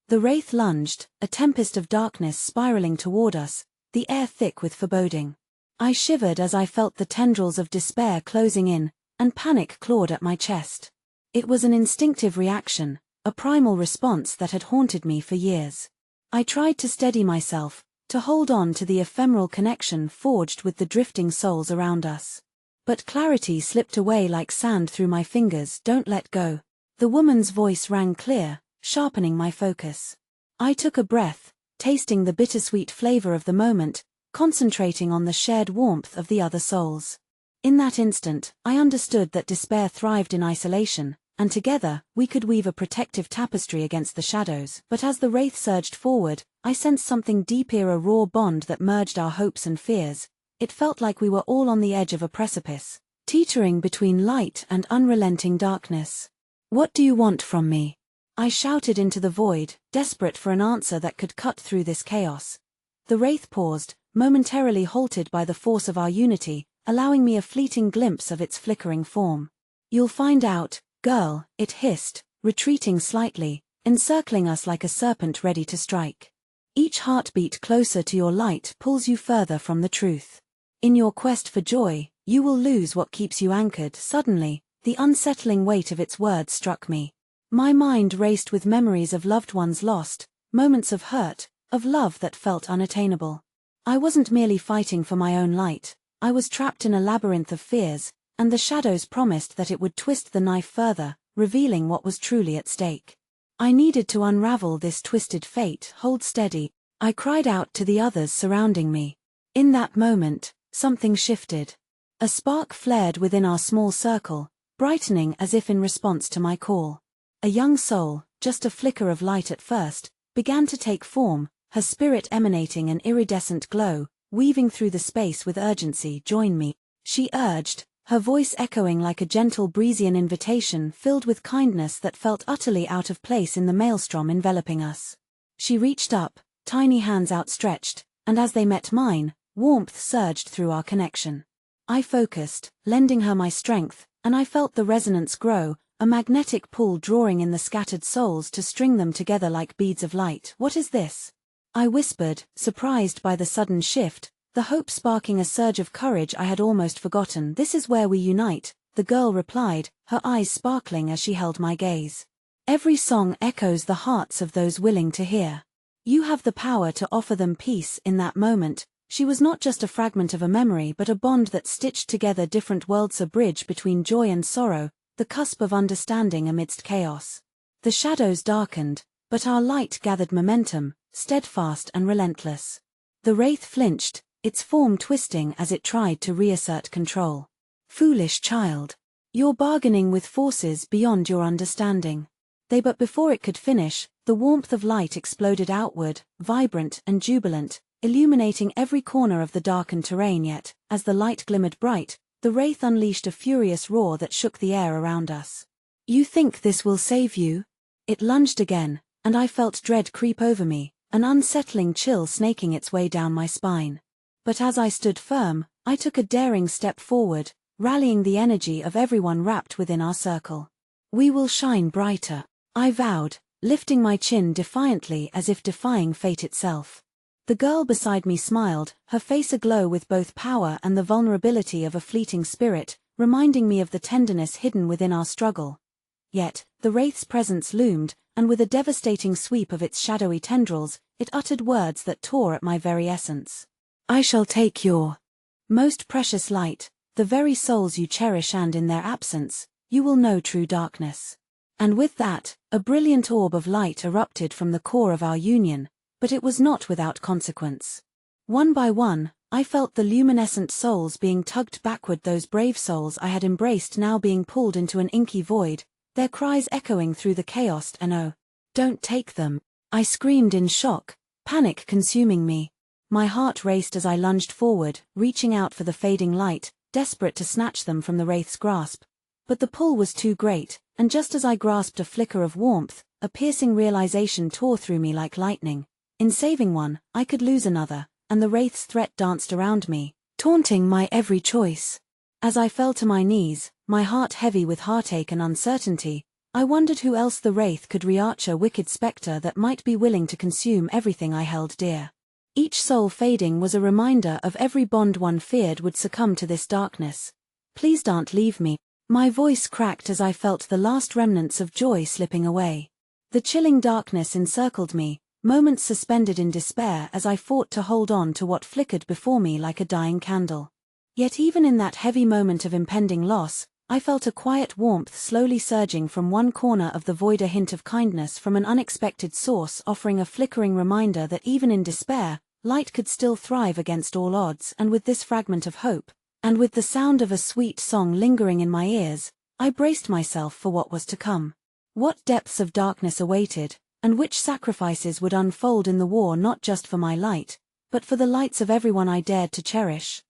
The wraith lunged, a tempest of darkness spiraling toward us, the air thick with foreboding. I shivered as I felt the tendrils of despair closing in, and panic clawed at my chest. It was an instinctive reaction, a primal response that had haunted me for years. I tried to steady myself, to hold on to the ephemeral connection forged with the drifting souls around us. But clarity slipped away like sand through my fingers. "Don't let go." The woman's voice rang clear, sharpening my focus. I took a breath, tasting the bittersweet flavor of the moment, concentrating on the shared warmth of the other souls. In that instant, I understood that despair thrived in isolation, and together, we could weave a protective tapestry against the shadows. But as the wraith surged forward, I sensed something deeper, a raw bond that merged our hopes and fears. It felt like we were all on the edge of a precipice, teetering between light and unrelenting darkness. "What do you want from me?" I shouted into the void, desperate for an answer that could cut through this chaos. The wraith paused, momentarily halted by the force of our unity, allowing me a fleeting glimpse of its flickering form. "You'll find out, girl," it hissed, retreating slightly, encircling us like a serpent ready to strike. "Each heartbeat closer to your light pulls you further from the truth. In your quest for joy, you will lose what keeps you anchored." Suddenly, the unsettling weight of its words struck me. My mind raced with memories of loved ones lost, moments of hurt, of love that felt unattainable. I wasn't merely fighting for my own light, I was trapped in a labyrinth of fears, and the shadows promised that it would twist the knife further, revealing what was truly at stake. I needed to unravel this twisted fate. "Hold steady," I cried out to the others surrounding me. In that moment, something shifted. A spark flared within our small circle, brightening as if in response to my call. A young soul, just a flicker of light at first, began to take form, her spirit emanating an iridescent glow, weaving through the space with urgency. "Join me," she urged, her voice echoing like a gentle Breezian invitation filled with kindness that felt utterly out of place in the maelstrom enveloping us. She reached up, tiny hands outstretched, and as they met mine, warmth surged through our connection. I focused, lending her my strength, and I felt the resonance grow, a magnetic pull drawing in the scattered souls to string them together like beads of light. "What is this?" I whispered, surprised by the sudden shift, the hope sparking a surge of courage I had almost forgotten. "This is where we unite," the girl replied, her eyes sparkling as she held my gaze. "Every song echoes the hearts of those willing to hear. You have the power to offer them peace." In that moment, she was not just a fragment of a memory but a bond that stitched together different worlds, a bridge between joy and sorrow, the cusp of understanding amidst chaos. The shadows darkened, but our light gathered momentum, steadfast and relentless. The wraith flinched, its form twisting as it tried to reassert control. "Foolish child. You're bargaining with forces beyond your understanding." But before it could finish, the warmth of light exploded outward, vibrant and jubilant, illuminating every corner of the darkened terrain. Yet, as the light glimmered bright, the wraith unleashed a furious roar that shook the air around us. "You think this will save you?" It lunged again, and I felt dread creep over me, an unsettling chill snaking its way down my spine. But as I stood firm, I took a daring step forward, rallying the energy of everyone wrapped within our circle. "We will shine brighter," I vowed, lifting my chin defiantly as if defying fate itself. The girl beside me smiled, her face aglow with both power and the vulnerability of a fleeting spirit, reminding me of the tenderness hidden within our struggle. Yet, the wraith's presence loomed, and with a devastating sweep of its shadowy tendrils, it uttered words that tore at my very essence. "I shall take your most precious light, the very souls you cherish, and in their absence, you will know true darkness." And with that, a brilliant orb of light erupted from the core of our union, but it was not without consequence. One by one, I felt the luminescent souls being tugged backward, those brave souls I had embraced now being pulled into an inky void, their cries echoing through the chaos. "And oh, don't take them," I screamed in shock, panic consuming me. My heart raced as I lunged forward, reaching out for the fading light, desperate to snatch them from the wraith's grasp. But the pull was too great, and just as I grasped a flicker of warmth, a piercing realization tore through me like lightning. In saving one, I could lose another, and the wraith's threat danced around me, taunting my every choice. As I fell to my knees, my heart heavy with heartache and uncertainty, I wondered who else the wraith could rearch, a wicked spectre that might be willing to consume everything I held dear. Each soul fading was a reminder of every bond one feared would succumb to this darkness. "Please don't leave me," my voice cracked as I felt the last remnants of joy slipping away. The chilling darkness encircled me, moments suspended in despair as I fought to hold on to what flickered before me like a dying candle. Yet even in that heavy moment of impending loss, I felt a quiet warmth slowly surging from one corner of the void, a hint of kindness from an unexpected source, offering a flickering reminder that even in despair, light could still thrive against all odds. And with this fragment of hope, and with the sound of a sweet song lingering in my ears, I braced myself for what was to come. What depths of darkness awaited, and which sacrifices would unfold in the war, not just for my light, but for the lights of everyone I dared to cherish.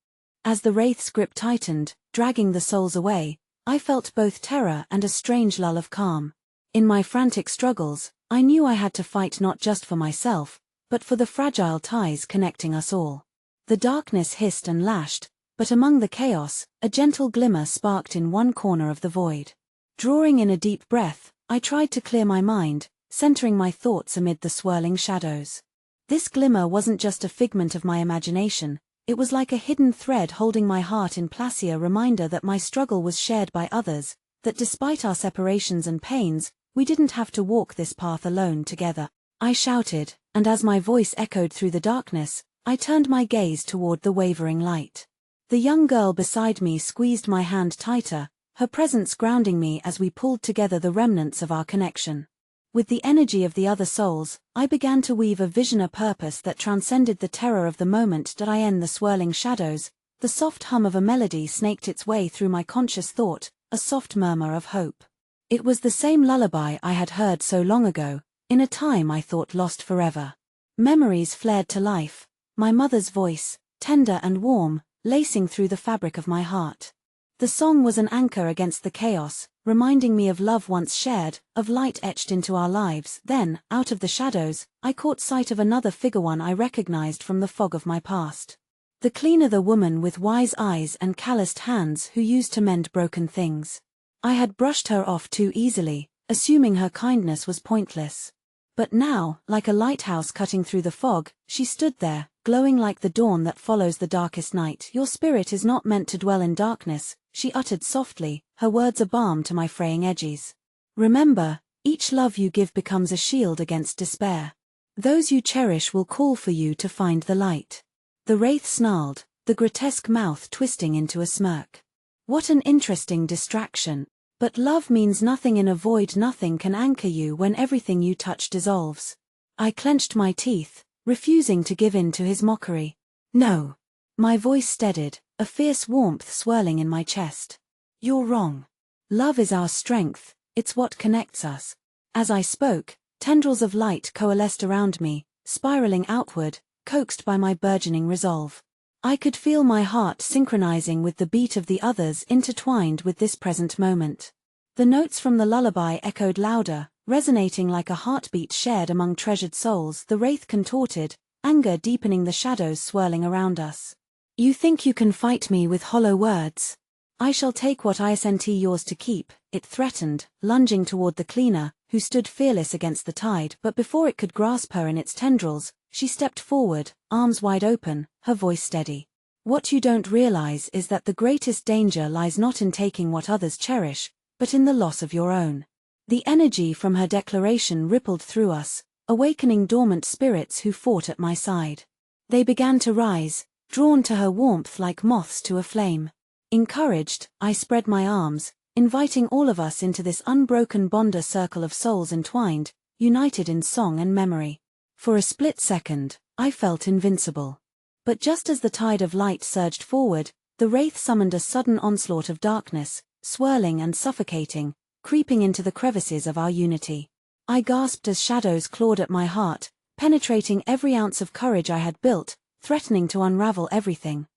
As the wraith's grip tightened, dragging the souls away, I felt both terror and a strange lull of calm. In my frantic struggles, I knew I had to fight not just for myself, but for the fragile ties connecting us all. The darkness hissed and lashed, but among the chaos, a gentle glimmer sparked in one corner of the void. Drawing in a deep breath, I tried to clear my mind, centering my thoughts amid the swirling shadows. This glimmer wasn't just a figment of my imagination, it was like a hidden thread holding my heart in place, a reminder that my struggle was shared by others, that despite our separations and pains, we didn't have to walk this path alone together. I shouted, and as my voice echoed through the darkness, I turned my gaze toward the wavering light. The young girl beside me squeezed my hand tighter, her presence grounding me as we pulled together the remnants of our connection. With the energy of the other souls, I began to weave a vision, a purpose that transcended the terror of the moment. In the swirling shadows, the soft hum of a melody snaked its way through my conscious thought, a soft murmur of hope. It was the same lullaby I had heard so long ago, in a time I thought lost forever. Memories flared to life, my mother's voice, tender and warm, lacing through the fabric of my heart. The song was an anchor against the chaos, reminding me of love once shared, of light etched into our lives. Then, out of the shadows, I caught sight of another figure, one I recognized from the fog of my past. The cleaner, the woman with wise eyes and calloused hands who used to mend broken things. I had brushed her off too easily, assuming her kindness was pointless. But now, like a lighthouse cutting through the fog, she stood there, glowing like the dawn that follows the darkest night. Your spirit is not meant to dwell in darkness, she uttered softly, her words a balm to my fraying edges. Remember, each love you give becomes a shield against despair. Those you cherish will call for you to find the light. The wraith snarled, the grotesque mouth twisting into a smirk. What an interesting distraction. But love means nothing in a void. Nothing can anchor you when everything you touch dissolves. I clenched my teeth, refusing to give in to his mockery. No. My voice steadied, a fierce warmth swirling in my chest. You're wrong. Love is our strength, it's what connects us. As I spoke, tendrils of light coalesced around me, spiraling outward, coaxed by my burgeoning resolve. I could feel my heart synchronizing with the beat of the others, intertwined with this present moment. The notes from the lullaby echoed louder, resonating like a heartbeat shared among treasured souls. The wraith contorted, anger deepening the shadows swirling around us. You think you can fight me with hollow words? I shall take what isn't yours to keep, it threatened, lunging toward the cleaner, who stood fearless against the tide. But before it could grasp her in its tendrils, she stepped forward, arms wide open, her voice steady. What you don't realize is that the greatest danger lies not in taking what others cherish, but in the loss of your own. The energy from her declaration rippled through us, awakening dormant spirits who fought at my side. They began to rise, drawn to her warmth like moths to a flame. Encouraged, I spread my arms, inviting all of us into this unbroken bond, a circle of souls entwined, united in song and memory. For a split second, I felt invincible. But just as the tide of light surged forward, the wraith summoned a sudden onslaught of darkness, swirling and suffocating, creeping into the crevices of our unity. I gasped as shadows clawed at my heart, penetrating every ounce of courage I had built, threatening to unravel everything.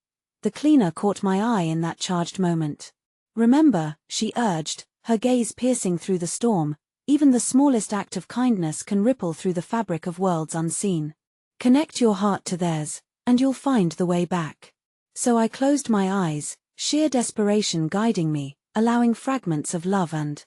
The cleaner caught my eye in that charged moment. Remember, she urged, her gaze piercing through the storm, even the smallest act of kindness can ripple through the fabric of worlds unseen. Connect your heart to theirs, and you'll find the way back. So I closed my eyes, sheer desperation guiding me, allowing fragments of love and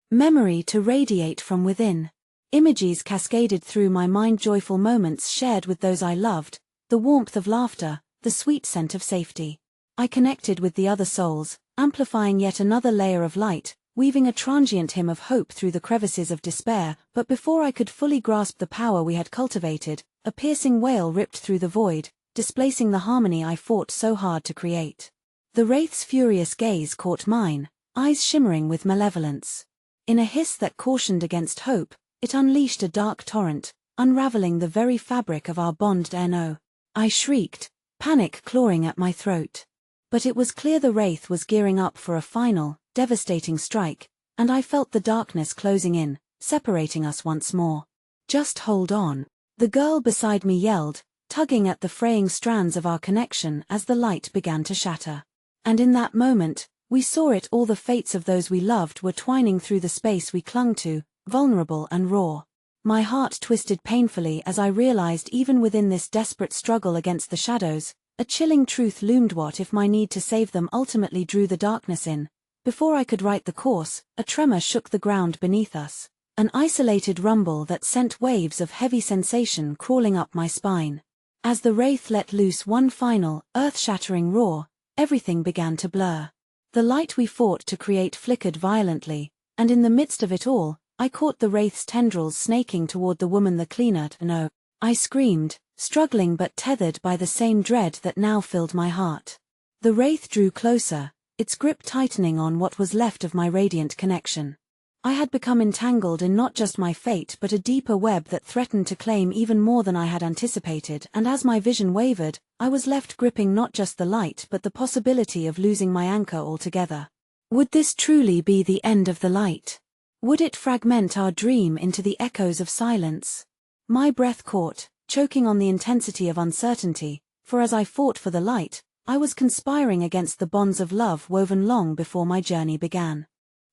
memory to radiate from within. Images cascaded through my mind, joyful moments shared with those I loved, the warmth of laughter, the sweet scent of safety. I connected with the other souls, amplifying yet another layer of light, weaving a transient hymn of hope through the crevices of despair. But before I could fully grasp the power we had cultivated, a piercing wail ripped through the void, displacing the harmony I fought so hard to create. The wraith's furious gaze caught mine, eyes shimmering with malevolence. In a hiss that cautioned against hope, it unleashed a dark torrent, unraveling the very fabric of our bond. No. I shrieked, panic clawing at my throat. But it was clear the wraith was gearing up for a final, devastating strike, and I felt the darkness closing in, separating us once more. Just hold on, the girl beside me yelled, tugging at the fraying strands of our connection as the light began to shatter. And in that moment, We saw it all, the fates of those we loved were twining through the space we clung to, vulnerable and raw. My heart twisted painfully as I realized even within this desperate struggle against the shadows, a chilling truth loomed. What if my need to save them ultimately drew the darkness in? Before I could right the course, a tremor shook the ground beneath us. An isolated rumble that sent waves of heavy sensation crawling up my spine. As the wraith let loose one final, earth-shattering roar, everything began to blur. The light we fought to create flickered violently, and in the midst of it all, I caught the wraith's tendrils snaking toward the woman the cleaner. No! I screamed, struggling but tethered by the same dread that now filled my heart. The wraith drew closer, its grip tightening on what was left of my radiant connection. I had become entangled in not just my fate but a deeper web that threatened to claim even more than I had anticipated, and as my vision wavered, I was left gripping not just the light but the possibility of losing my anchor altogether. Would this truly be the end of the light? Would it fragment our dream into the echoes of silence? My breath caught, choking on the intensity of uncertainty, for as I fought for the light, I was conspiring against the bonds of love woven long before my journey began.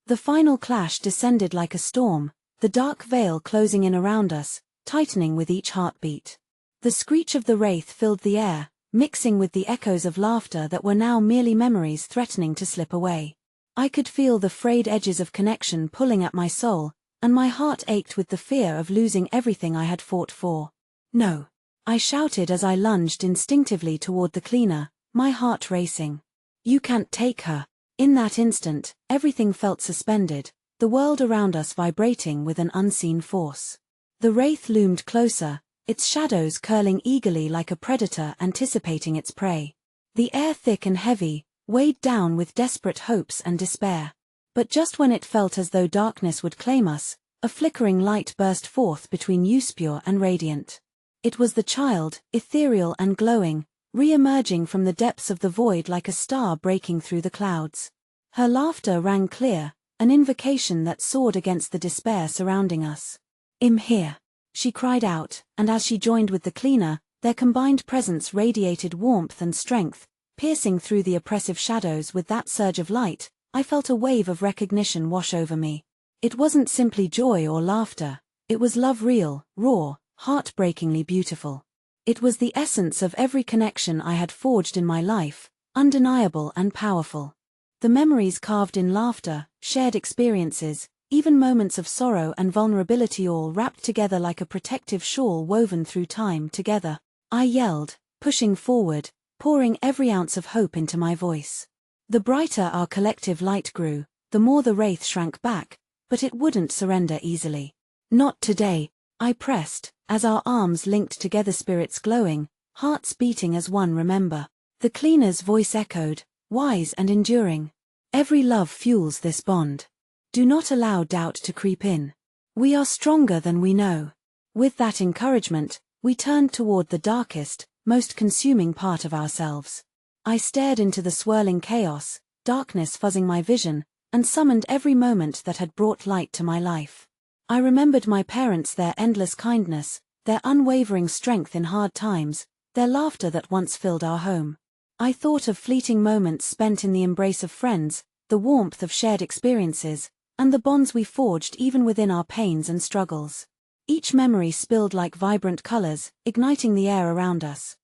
The final clash descended like a storm, the dark veil closing in around us, tightening with each heartbeat. The screech of the wraith filled the air, mixing with the echoes of laughter that were now merely memories threatening to slip away. I could feel the frayed edges of connection pulling at my soul, and my heart ached with the fear of losing everything I had fought for. No! I shouted as I lunged instinctively toward the cleaner, my heart racing. You can't take her. In that instant, everything felt suspended, the world around us vibrating with an unseen force. The wraith loomed closer, its shadows curling eagerly like a predator anticipating its prey. The air thick and heavy, weighed down with desperate hopes and despair. But just when it felt as though darkness would claim us, a flickering light burst forth between Euspure and Radiant. It was the child, ethereal and glowing, re-emerging from the depths of the void like a star breaking through the clouds. Her laughter rang clear, an invocation that soared against the despair surrounding us. "I'm here," she cried out, and as she joined with the cleaner, their combined presence radiated warmth and strength, piercing through the oppressive shadows. With that surge of light, I felt a wave of recognition wash over me. It wasn't simply joy or laughter, it was love, real, raw, heartbreakingly beautiful. It was the essence of every connection I had forged in my life, undeniable and powerful. The memories carved in laughter, shared experiences, even moments of sorrow and vulnerability, all wrapped together like a protective shawl woven through time. Together, I yelled, pushing forward, pouring every ounce of hope into my voice. The brighter our collective light grew, the more the wraith shrank back, but it wouldn't surrender easily. "Not today," I pressed, as our arms linked together, spirits glowing, hearts beating as one. "Remember." The cleaner's voice echoed, wise and enduring. "Every love fuels this bond. Do not allow doubt to creep in. We are stronger than we know." With that encouragement, we turned toward the darkest, most consuming part of ourselves. I stared into the swirling chaos, darkness fuzzing my vision, and summoned every moment that had brought light to my life. I remembered my parents, their endless kindness, their unwavering strength in hard times, their laughter that once filled our home. I thought of fleeting moments spent in the embrace of friends, the warmth of shared experiences, and the bonds we forged even within our pains and struggles. Each memory spilled like vibrant colors, igniting the air around us.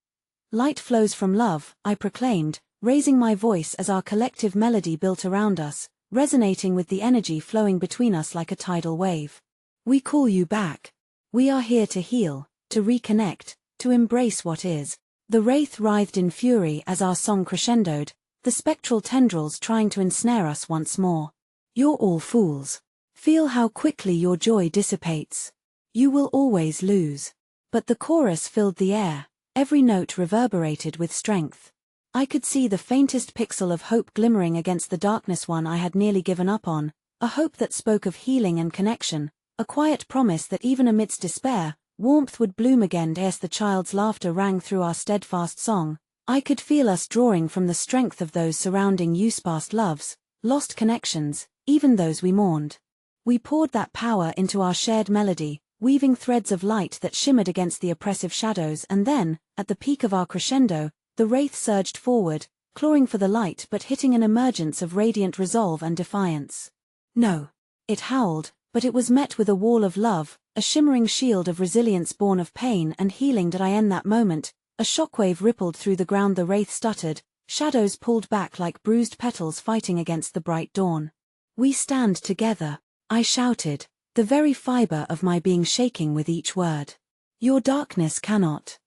"Light flows from love," I proclaimed, raising my voice as our collective melody built around us, resonating with the energy flowing between us like a tidal wave. "We call you back. We are here to heal, to reconnect, to embrace what is." The wraith writhed in fury as our song crescendoed, the spectral tendrils trying to ensnare us once more. "You're all fools. Feel how quickly your joy dissipates. You will always lose." But the chorus filled the air, every note reverberated with strength. I could see the faintest pixel of hope glimmering against the darkness, one I had nearly given up on, a hope that spoke of healing and connection, a quiet promise that even amidst despair, warmth would bloom again. As the child's laughter rang through our steadfast song, I could feel us drawing from the strength of those surrounding us, past loves, lost connections, even those we mourned. We poured that power into our shared melody, weaving threads of light that shimmered against the oppressive shadows, and then, at the peak of our crescendo, the wraith surged forward, clawing for the light but hitting an emergence of radiant resolve and defiance. No. It howled, but it was met with a wall of love, a shimmering shield of resilience born of pain and healing. That I end that moment, a shockwave rippled through the ground, the wraith stuttered, shadows pulled back like bruised petals fighting against the bright dawn. We stand together, I shouted, the very fiber of my being shaking with each word. Your darkness cannot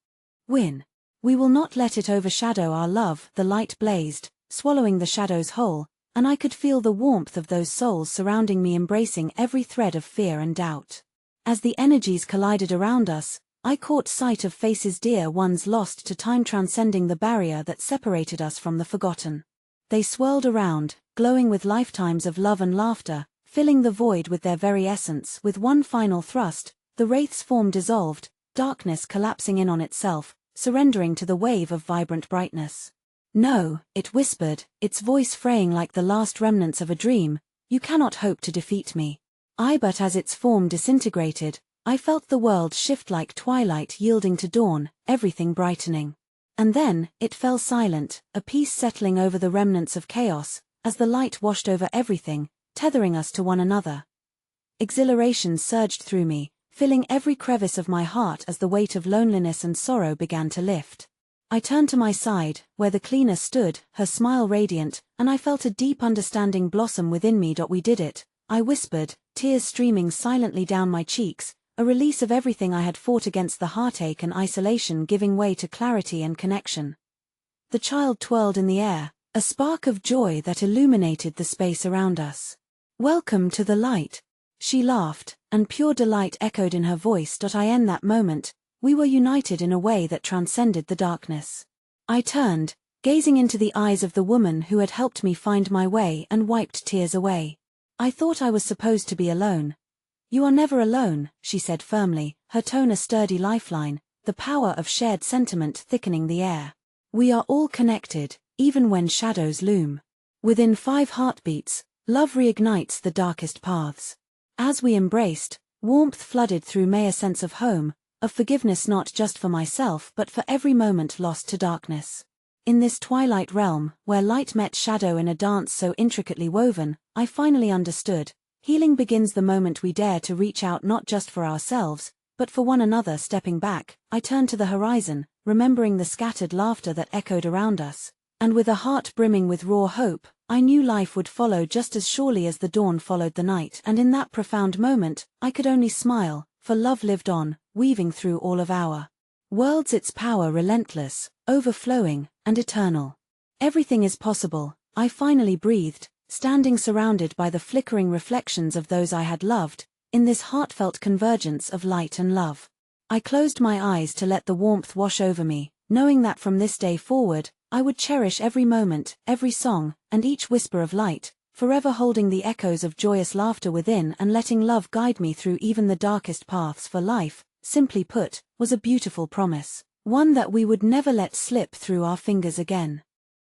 win. We will not let it overshadow our love. The light blazed, swallowing the shadows whole, and I could feel the warmth of those souls surrounding me, embracing every thread of fear and doubt. As the energies collided around us, I caught sight of faces, dear ones lost to time, transcending the barrier that separated us from the forgotten. They swirled around, glowing with lifetimes of love and laughter, filling the void with their very essence. With one final thrust, the wraith's form dissolved, darkness collapsing in on itself, surrendering to the wave of vibrant brightness. No, it whispered, its voice fraying like the last remnants of a dream, you cannot hope to defeat me. But as its form disintegrated, I felt the world shift like twilight yielding to dawn, everything brightening. And then, it fell silent, a peace settling over the remnants of chaos, as the light washed over everything, tethering us to one another. Exhilaration surged through me, filling every crevice of my heart as the weight of loneliness and sorrow began to lift. I turned to my side, where the cleaner stood, her smile radiant, and I felt a deep understanding blossom within me. We did it, I whispered, tears streaming silently down my cheeks, a release of everything I had fought against, the heartache and isolation giving way to clarity and connection. The child twirled in the air, a spark of joy that illuminated the space around us. Welcome to the light. She laughed, and pure delight echoed in her voice. I end that moment, we were united in a way that transcended the darkness. I turned, gazing into the eyes of the woman who had helped me find my way, and wiped tears away. I thought I was supposed to be alone. You are never alone, she said firmly, her tone a sturdy lifeline, the power of shared sentiment thickening the air. We are all connected, even when shadows loom. Within 5 heartbeats, love reignites the darkest paths. As we embraced, warmth flooded through me, a sense of home, of forgiveness, not just for myself but for every moment lost to darkness. In this twilight realm, where light met shadow in a dance so intricately woven, I finally understood. Healing begins the moment we dare to reach out, not just for ourselves, but for one another. Stepping back, I turned to the horizon, remembering the scattered laughter that echoed around us, and with a heart brimming with raw hope, I knew life would follow just as surely as the dawn followed the night. And in that profound moment, I could only smile, for love lived on, weaving through all of our worlds, its power relentless, overflowing, and eternal. Everything is possible, I finally breathed, standing surrounded by the flickering reflections of those I had loved, in this heartfelt convergence of light and love. I closed my eyes to let the warmth wash over me, knowing that from this day forward, I would cherish every moment, every song, and each whisper of light, forever holding the echoes of joyous laughter within and letting love guide me through even the darkest paths. For life, simply put, was a beautiful promise, one that we would never let slip through our fingers again.